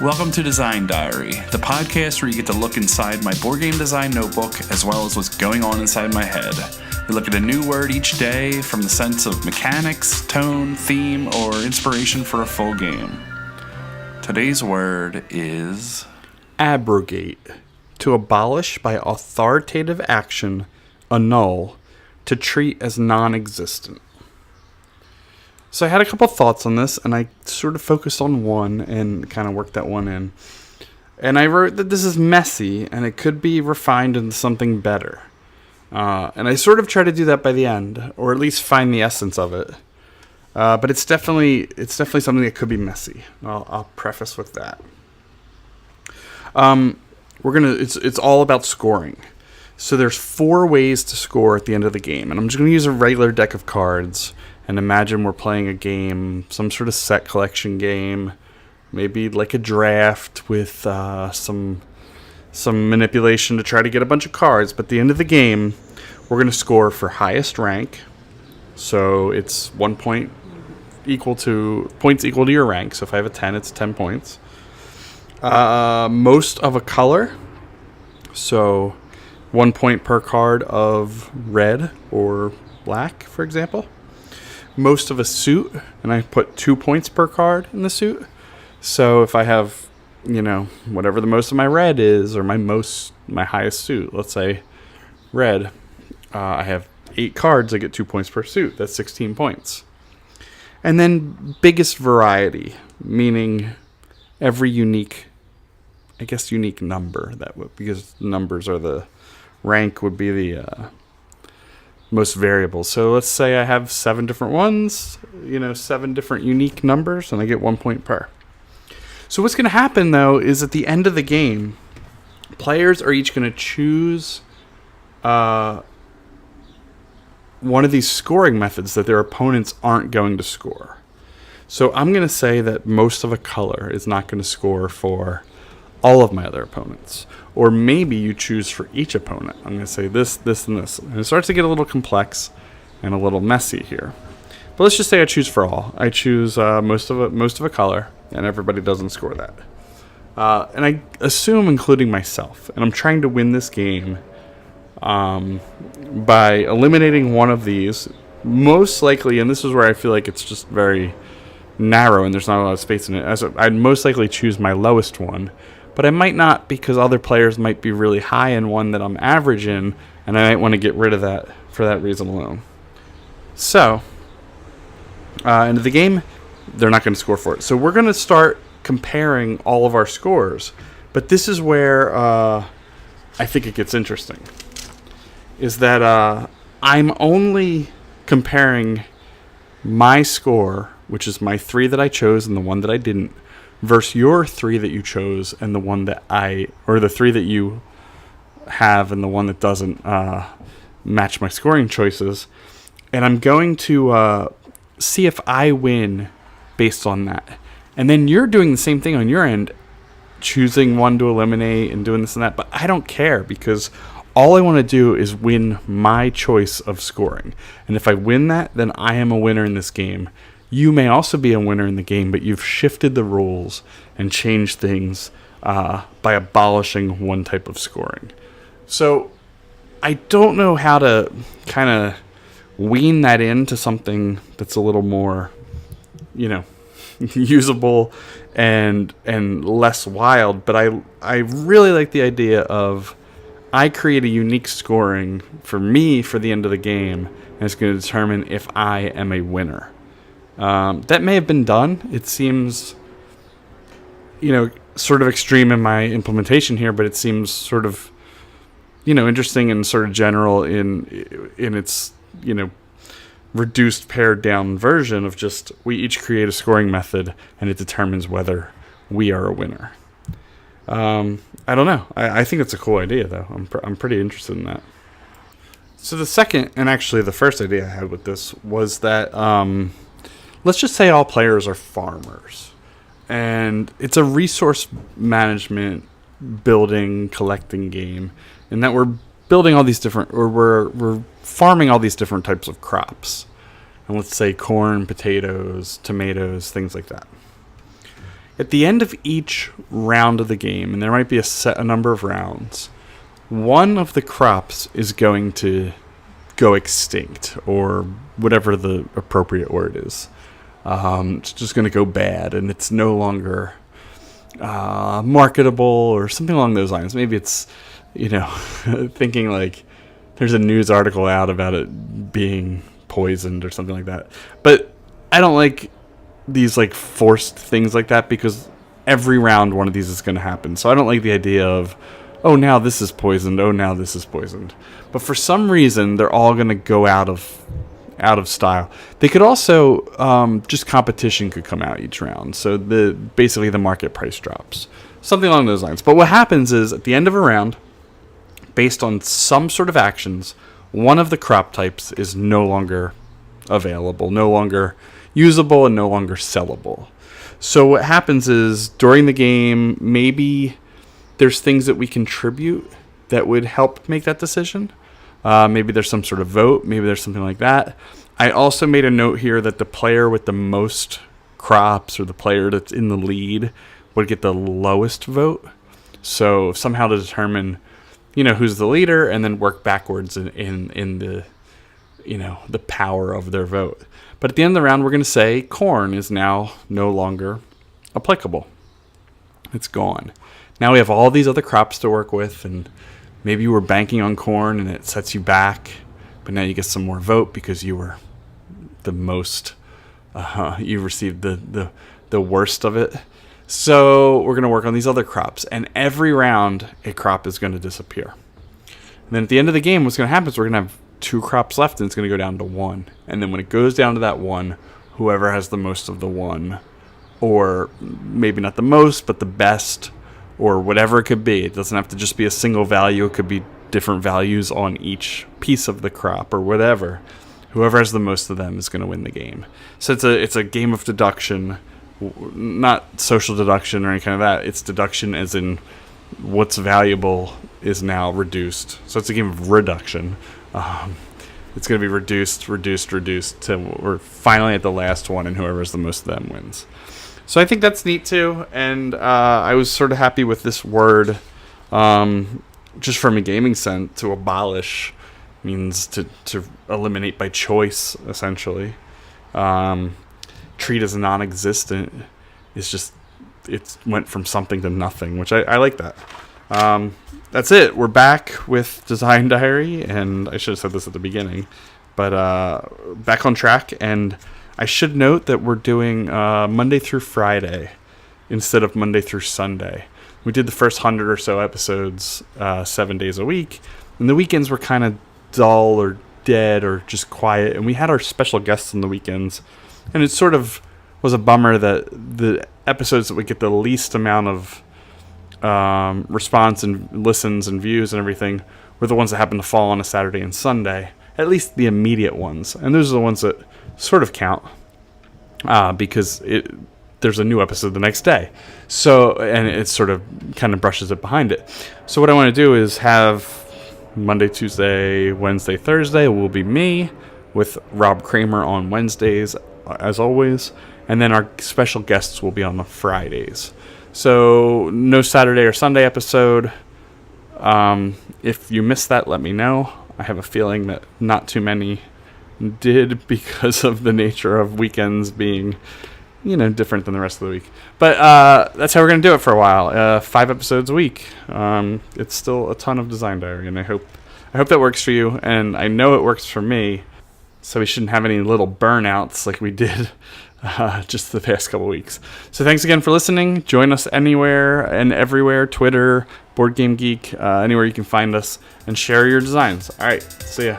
Welcome to Design Diary, the podcast where you get to look inside my board game design notebook as well as what's going on inside my head. We look at a new word each day from the sense of mechanics, tone, theme, or inspiration for a full game. Today's word is abrogate, to abolish by authoritative action, annul, to treat as non-existent. So I had a couple thoughts on this, and I sort of focused on one and kind of worked that one in. And I wrote that this is messy, and it could be refined into something better. And I sort of try to do that by the end, or at least find the essence of it. But it's definitely something that could be messy. I'll preface with that. It's all about scoring. So there's 4 ways to score at the end of the game, and I'm just going to use a regular deck of cards. And imagine we're playing a game, some sort of set collection game, maybe like a draft with some manipulation to try to get a bunch of cards. But at the end of the game, we're going to score for highest rank. So it's 1 point points equal to your rank. So if I have a 10, it's 10 points. Most of a color. So 1 point per card of red or black, for example. Most of a suit, and I put 2 points per card in the suit. So if I have, whatever the most of my red is, or my highest suit, let's say red, I have 8 cards, I get 2 points per suit. That's 16 points. And then biggest variety, meaning every unique number, because numbers are the rank would be the most variables. So let's say I have 7 different ones, 7 different unique numbers, and I get 1 point per. So what's going to happen, though, is at the end of the game, players are each going to choose one of these scoring methods that their opponents aren't going to score. So I'm going to say that most of a color is not going to score for all of my other opponents. Or maybe you choose for each opponent. I'm going to say this, this, and this. And it starts to get a little complex and a little messy here. But let's just say I choose for all. I choose most of a color, and everybody doesn't score that. And I assume including myself. And I'm trying to win this game by eliminating one of these. Most likely, and this is where I feel like it's just very narrow and there's not a lot of space in it. I'd most likely choose my lowest one. But I might not, because other players might be really high in one that I'm average in, and I might want to get rid of that for that reason alone. So, into the game, they're not going to score for it. So we're going to start comparing all of our scores. But this is where I think it gets interesting. Is that I'm only comparing my score, which is my 3 that I chose and the one that I didn't, versus your 3 that you chose and the one that or the 3 that you have and the one that doesn't match my scoring choices. And I'm going to see if I win based on that. And then you're doing the same thing on your end, choosing one to eliminate and doing this and that. But I don't care, because all I want to do is win my choice of scoring. And if I win that, then I am a winner in this game. You may also be a winner in the game, but you've shifted the rules and changed things by abolishing one type of scoring. So I don't know how to kind of wean that into something that's a little more, usable and less wild. But I really like the idea of I create a unique scoring for me for the end of the game, and it's going to determine if I am a winner. That may have been done. It seems, sort of extreme in my implementation here, but it seems sort of, interesting and sort of general in its, reduced, pared down version of just we each create a scoring method and it determines whether we are a winner. I don't know. I think it's a cool idea, though. I'm pretty interested in that. So the second, and actually the first idea I had with this was that, let's just say all players are farmers, and it's a resource management, building, collecting game, and that we're building all these different, or we're farming all these different types of crops, and let's say corn, potatoes, tomatoes, things like that. At the end of each round of the game, and there might be a number of rounds, one of the crops is going to go extinct, or whatever the appropriate word is. It's just going to go bad, and it's no longer marketable, or something along those lines. Maybe it's, thinking like there's a news article out about it being poisoned or something like that. But I don't like these like forced things like that, because every round one of these is going to happen. So I don't like the idea of, oh, now this is poisoned, oh, now this is poisoned. But for some reason, they're all going to go out of style. They could also, just competition could come out each round. So basically the market price drops. Something along those lines. But what happens is, at the end of a round, based on some sort of actions, one of the crop types is no longer available, no longer usable, and no longer sellable. So what happens is, during the game, maybe there's things that we contribute that would help make that decision. Maybe there's some sort of vote. Maybe there's something like that. I also made a note here that the player with the most crops, or the player that's in the lead, would get the lowest vote. So somehow to determine, who's the leader, and then work backwards in the, the power of their vote. But at the end of the round, we're going to say corn is now no longer applicable. It's gone. Now we have all these other crops to work with, and maybe you were banking on corn and it sets you back, but now you get some more vote because you were the most, you received the worst of it. So we're going to work on these other crops, and every round a crop is going to disappear. And then at the end of the game, what's going to happen is we're going to have 2 crops left, and it's going to go down to 1. And then when it goes down to that 1, whoever has the most of the 1, or maybe not the most, but the best, or whatever it could be. It doesn't have to just be a single value. It could be different values on each piece of the crop, or whatever. Whoever has the most of them is going to win the game. So it's a game of deduction, not social deduction or any kind of that. It's deduction as in what's valuable is now reduced. So it's a game of reduction. It's going to be reduced till we're finally at the last one, and whoever has the most of them wins. So I think that's neat too, and I was sort of happy with this word. Just from a gaming sense, to abolish means to eliminate by choice, essentially. Treat as non-existent is just, it went from something to nothing, which I like that. That's it. We're back with Design Diary, and I should have said this at the beginning, but back on track. And I should note that we're doing Monday through Friday instead of Monday through Sunday. We did the first 100 or so episodes 7 days a week, and the weekends were kind of dull or dead or just quiet, and we had our special guests on the weekends, and it sort of was a bummer that the episodes that would get the least amount of response and listens and views and everything were the ones that happened to fall on a Saturday and Sunday, at least the immediate ones, and those are the ones that sort of count because there's a new episode the next day. So, and it sort of kind of brushes it behind it. So what I want to do is have Monday, Tuesday, Wednesday, Thursday will be me with Rob Kramer on Wednesdays, as always. And then our special guests will be on the Fridays. So no Saturday or Sunday episode. If you missed that, let me know. I have a feeling that not too many did because of the nature of weekends being, different than the rest of the week. But that's how we're going to do it for a while. 5 episodes a week. It's still a ton of Design Diary, and I hope that works for you, and I know it works for me, so we shouldn't have any little burnouts like we did just the past couple weeks. So thanks again for listening. Join us anywhere and everywhere, Twitter, Board Game Geek, anywhere you can find us, and share your designs. All right, see ya.